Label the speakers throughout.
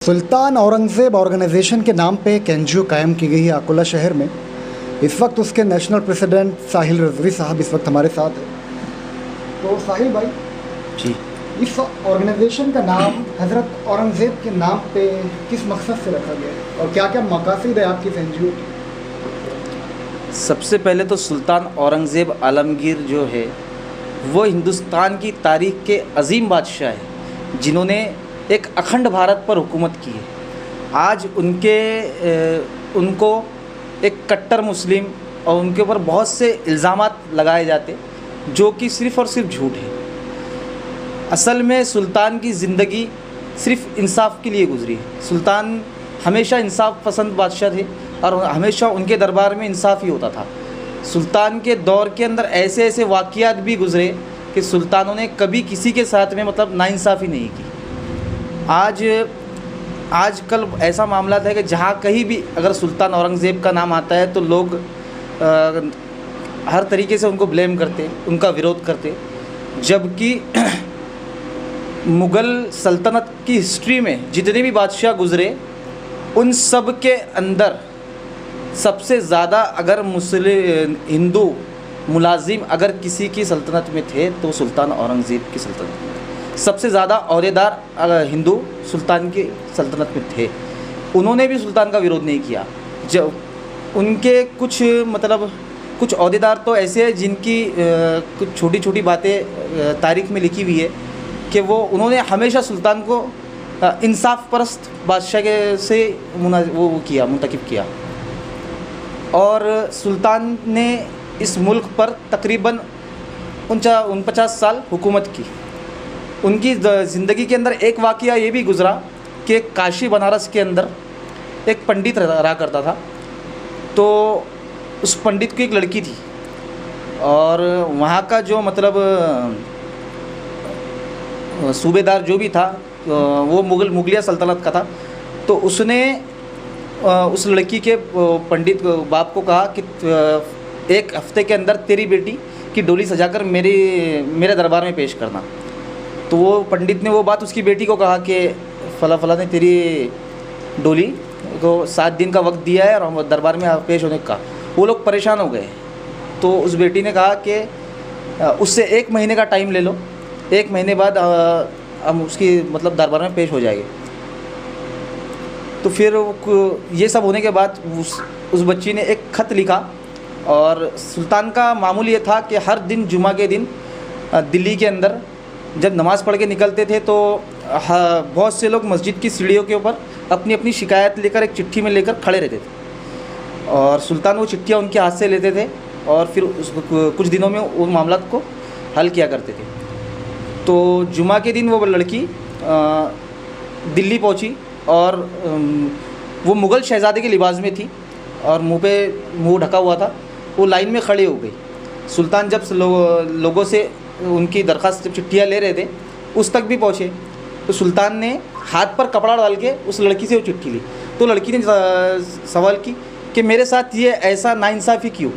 Speaker 1: सुल्तान Aurangzeb organisation के नाम पे एक एनजीओ कायम की गई है अकोला शहर में। इस वक्त उसके नेशनल प्रेसिडेंट साहिल रिजवी साहब इस वक्त हमारे साथ हैं। तो साहिल भाई
Speaker 2: जी,
Speaker 1: इस ऑर्गेनाइजेशन का नाम हज़रत औरंगज़ेब के नाम पे किस मकसद से रखा गया है और क्या क्या मकासद है आपकी इस एनजीओ की?
Speaker 2: सबसे पहले तो सुल्तान औरंगज़ेब आलमगीर जो है वो हिंदुस्तान की तारीख़ के अजीम बादशाह है जिन्होंने एक अखंड भारत पर हुकूमत की है। आज उनको एक कट्टर मुस्लिम और उनके ऊपर बहुत से इल्ज़ामात लगाए जाते जो कि सिर्फ़ और सिर्फ झूठ है। असल में सुल्तान की ज़िंदगी सिर्फ़ इंसाफ के लिए गुजरी है। सुल्तान हमेशा इंसाफ पसंद बादशाह थे और हमेशा उनके दरबार में इंसाफ ही होता था। सुल्तान के दौर के अंदर ऐसे ऐसे वाक़यात भी गुज़रे कि सुल्तानों ने कभी किसी के साथ में नाइंसाफ़ी नहीं की। आजकल ऐसा मामला है कि जहाँ कहीं भी अगर सुल्तान औरंगज़ेब का नाम आता है तो लोग हर तरीके से उनको ब्लेम करते, उनका विरोध करते, जबकि मुग़ल सल्तनत की हिस्ट्री में जितने भी बादशाह गुज़रे उन सब के अंदर सबसे ज़्यादा अगर मुस्लिम हिंदू मुलाजिम अगर किसी की सल्तनत में थे तो सुल्तान औरंगज़ेब की सल्तनत में सबसे ज़्यादा अहदेदार हिंदू सुल्तान की सल्तनत में थे। उन्होंने भी सुल्तान का विरोध नहीं किया। जब उनके कुछ अहदेदार तो ऐसे हैं जिनकी कुछ छोटी छोटी बातें तारीख़ में लिखी हुई है कि उन्होंने हमेशा सुल्तान को इंसाफ परस्त बादशाह के से मुंतखब किया और सुल्तान ने इस मुल्क पर तकरीबन 49 साल हुकूमत की। उनकी ज़िंदगी के अंदर एक वाक़या ये भी गुज़रा कि काशी बनारस के अंदर एक पंडित रहा करता था। तो उस पंडित की एक लड़की थी और वहाँ का जो सूबेदार जो भी था वो मुगलिया सल्तनत का था। तो उसने उस लड़की के पंडित बाप को कहा कि एक हफ़्ते के अंदर तेरी बेटी की डोली सजाकर मेरे दरबार में पेश करना। तो वो पंडित ने वो बात उसकी बेटी को कहा कि फ़ला ने तेरी डोली को 7 दिन का वक्त दिया है और दरबार में पेश होने का। वो लोग परेशान हो गए। तो उस बेटी ने कहा कि उससे 1 महीने का टाइम ले लो, 1 महीने बाद हम उसकी दरबार में पेश हो जाएगी। तो फिर ये सब होने के बाद उस बच्ची ने एक ख़त लिखा और सुल्तान का मामूल ये था कि हर दिन जुमा के दिन दिल्ली के अंदर जब नमाज़ पढ़ के निकलते थे तो बहुत से लोग मस्जिद की सीढ़ियों के ऊपर अपनी अपनी शिकायत लेकर एक चिट्ठी में लेकर खड़े रहते थे और सुल्तान वो चिट्ठियाँ उनके हाथ से लेते थे और फिर कुछ दिनों में उन मामलात को हल किया करते थे। तो जुमा के दिन वो लड़की दिल्ली पहुंची और वो मुग़ल शहज़ादे के लिबास में थी और मुँह ढका हुआ था। वो लाइन में खड़ी हो गई। सुल्तान जब लोगों से उनकी दरख्वास्त जब चिट्ठियाँ ले रहे थे उस तक भी पहुँचे तो सुल्तान ने हाथ पर कपड़ा डाल के उस लड़की से वो चिट्ठी ली। तो लड़की ने सवाल की कि मेरे साथ ये ऐसा नाइंसाफ़ी क्यों?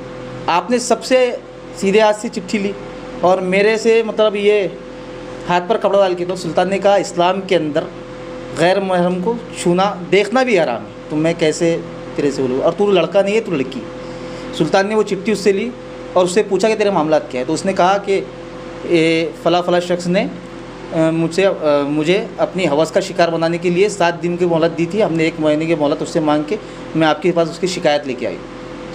Speaker 2: आपने सबसे सीधे हाथ से चिट्ठी ली और मेरे से ये हाथ पर कपड़ा डाल के। तो सुल्तान ने कहा इस्लाम के अंदर गैर महरम को छूना देखना भी हराम है, तो मैं कैसे तेरे से बोलूँ? और तू लड़का नहीं है, तू लड़की। सुल्तान ने वो चिट्ठी उससे ली और उससे पूछा कि तेरे मामला क्या है। तो उसने कहा कि फ़ला शख्स ने मुझे अपनी हवस का शिकार बनाने के लिए 7 दिन की मोहलत दी थी। हमने 1 महीने की मोहलत उससे मांग के मैं आपके पास उसकी शिकायत लेके आई।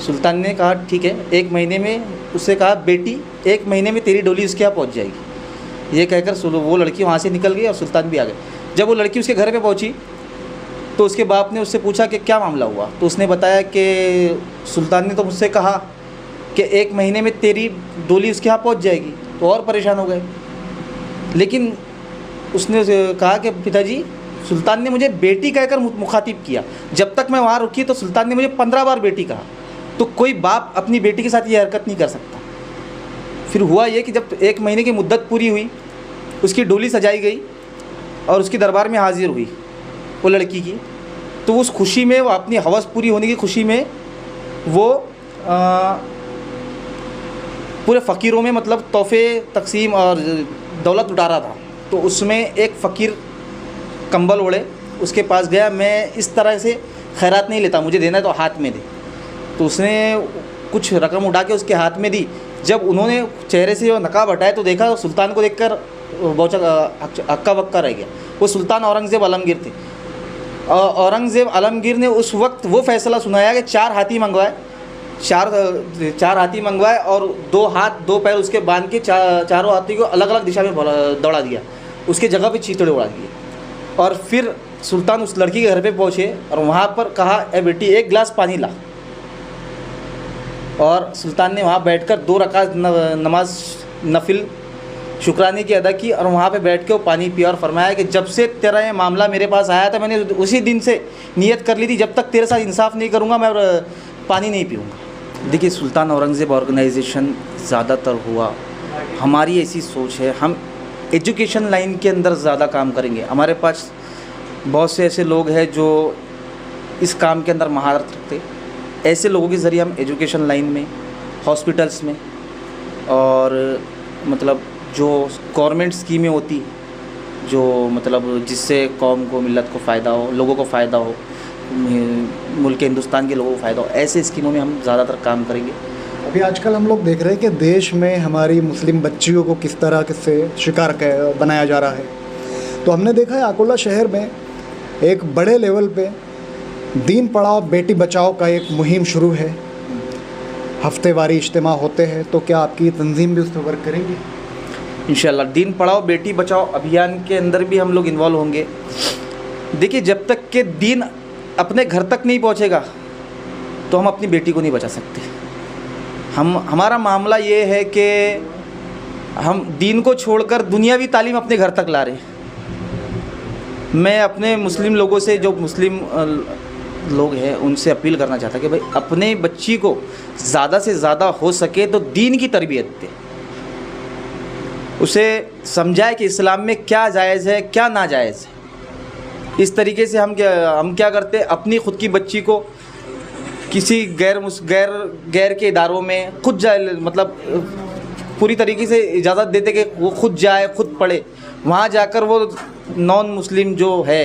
Speaker 2: सुल्तान ने कहा ठीक है। 1 महीने में उससे कहा बेटी 1 महीने में तेरी डोली उसके यहाँ पहुँच जाएगी। ये कहकर वो लड़की वहाँ से निकल गई और सुल्तान भी आ गए। जब वो लड़की उसके घर पर पहुँची तो उसके बाप ने उससे पूछा कि क्या मामला हुआ। तो उसने बताया कि सुल्तान ने तो मुझसे कहा कि 1 महीने में तेरी डोली उसके यहाँ पहुँच जाएगी। तो और परेशान हो गए। लेकिन उसने कहा कि पिताजी सुल्तान ने मुझे बेटी कहकर मुखातिब किया। जब तक मैं वहाँ रुकी तो सुल्तान ने मुझे 15 बार बेटी कहा। तो कोई बाप अपनी बेटी के साथ ये हरकत नहीं कर सकता। फिर हुआ ये कि जब 1 महीने की मुद्दत पूरी हुई उसकी डोली सजाई गई और उसकी दरबार में हाजिर हुई वो लड़की की। तो उस खुशी में वो अपनी हवस पूरी होने की खुशी में वो पूरे फ़कीरों में तोहफ़े तकसीम और दौलत लुटा रहा था। तो उसमें एक फ़कीर कंबल ओढ़े उसके पास गया, मैं इस तरह से खैरात नहीं लेता, मुझे देना है तो हाथ में दे। तो उसने कुछ रकम उठा के उसके हाथ में दी। जब उन्होंने चेहरे से वो नकाब हटाया तो देखा सुल्तान को देखकर बहुत हक्का बक्का रह गया। वो सुल्तान औरंगज़ेब आलमगीर थे। औरंगज़ेब आलमगीर ने उस वक्त वो फैसला सुनाया कि 4 हाथी मंगवाए, चार हाथी मंगवाए और 2 हाथ 2 पैर उसके बांध के चारों हाथी को अलग अलग दिशा में दौड़ा दिया, उसके जगह पे चीतड़े उड़ा दिए। और फिर सुल्तान उस लड़की के घर पे पहुँचे और वहाँ पर कहा, ए बेटी 1 गिलास पानी ला। और सुल्तान ने वहाँ बैठकर 2 रकात नमाज नफिल शुक्राने की अदा की और वहाँ पे बैठ के वो पानी पिया और फरमाया कि जब से तेरा ये मामला मेरे पास आया था, मैंने उसी दिन से नीयत कर ली थी, जब तक तेरे साथ इंसाफ नहीं करूँगा मैं पानी नहीं पीऊँगा। देखिए, सुल्तान औरंगज़ेब ऑर्गेनाइजेशन ज़्यादातर हुआ, हमारी ऐसी सोच है, हम एजुकेशन लाइन के अंदर ज़्यादा काम करेंगे। हमारे पास बहुत से ऐसे लोग हैं जो इस काम के अंदर महारत रखते, ऐसे लोगों के ज़रिए हम एजुकेशन लाइन में, हॉस्पिटल्स में और मतलब जो गवर्नमेंट स्कीमें होती, जो मतलब जिससे कौम को, मिलत को फ़ायदा हो, लोगों को फ़ायदा हो, मुल्क हिंदुस्तान के लोगों को फ़ायदा हो, ऐसे स्कीमों में हम ज़्यादातर काम करेंगे।
Speaker 1: अभी आजकल हम लोग देख रहे हैं कि देश में हमारी मुस्लिम बच्चियों को किस तरह से शिकार बनाया जा रहा है। तो हमने देखा है अकोला शहर में एक बड़े लेवल पे दीन पढ़ाओ बेटी बचाओ का एक मुहिम शुरू है, हफ्तेवारी इज्तिमा होते हैं। तो क्या आपकी तंजीम भी उस पर वर्क करेंगी?
Speaker 2: इंशाल्लाह दीन पढ़ाओ बेटी बचाओ अभियान के अंदर भी हम लोग इन्वॉल्व होंगे। देखिए, जब तक के दीन अपने घर तक नहीं पहुंचेगा तो हम अपनी बेटी को नहीं बचा सकते। हमारा मामला ये है कि हम दीन को छोड़कर दुनियावी तालीम अपने घर तक ला रहे हैं। मैं अपने मुस्लिम लोगों से, जो मुस्लिम लोग हैं, उनसे अपील करना चाहता कि भाई अपने बच्ची को ज़्यादा से ज़्यादा हो सके तो दीन की तरबियत दे, उसे समझाए कि इस्लाम में क्या जायज़ है क्या नाजायज़ है। इस तरीके से हम क्या करते, अपनी ख़ुद की बच्ची को किसी गैर के इदारों में खुद जाए, मतलब पूरी तरीके से इजाज़त देते कि वो खुद जाए, खुद पढ़े। वहाँ जाकर वो नॉन मुस्लिम जो है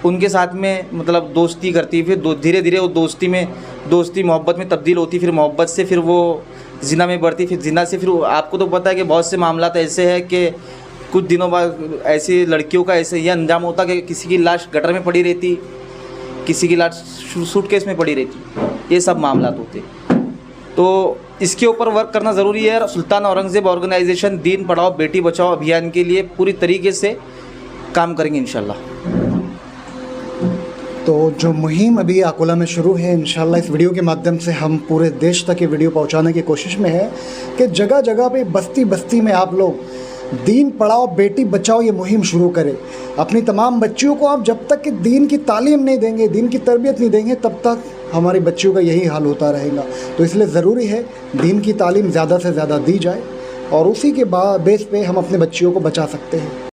Speaker 2: उनके साथ में मतलब दोस्ती करती, फिर धीरे धीरे वो दोस्ती मोहब्बत में तब्दील होती, फिर मोहब्बत से फिर वो जिना में बढ़ती, फिर जिना से फिर आपको तो पता है कि बहुत से मामला ऐसे हैं कि कुछ दिनों बाद ऐसी लड़कियों का ऐसे ये अंजाम होता कि किसी की लाश गटर में पड़ी रहती, किसी की लाश सूटकेस में पड़ी रहती, ये सब मामला होते। तो इसके ऊपर वर्क करना ज़रूरी है। सुल्तान औरंगज़ेब ऑर्गेनाइजेशन दीन पढ़ाओ बेटी बचाओ अभियान के लिए पूरी तरीके से काम करेंगे इंशाल्लाह।
Speaker 1: तो जो मुहिम अभी अकोला में शुरू है, इंशाल्लाह इस वीडियो के माध्यम से हम पूरे देश तक ये वीडियो पहुंचाने की कोशिश में है कि जगह जगह पे बस्ती बस्ती में आप लोग दीन पढ़ाओ बेटी बचाओ ये मुहिम शुरू करें। अपनी तमाम बच्चियों को आप जब तक कि दीन की तालीम नहीं देंगे, दीन की तरबियत नहीं देंगे, तब तक हमारी बच्चियों का यही हाल होता रहेगा। तो इसलिए ज़रूरी है दीन की तालीम ज़्यादा से ज़्यादा दी जाए और उसी के बेस पे हम अपने बच्चियों को बचा सकते हैं।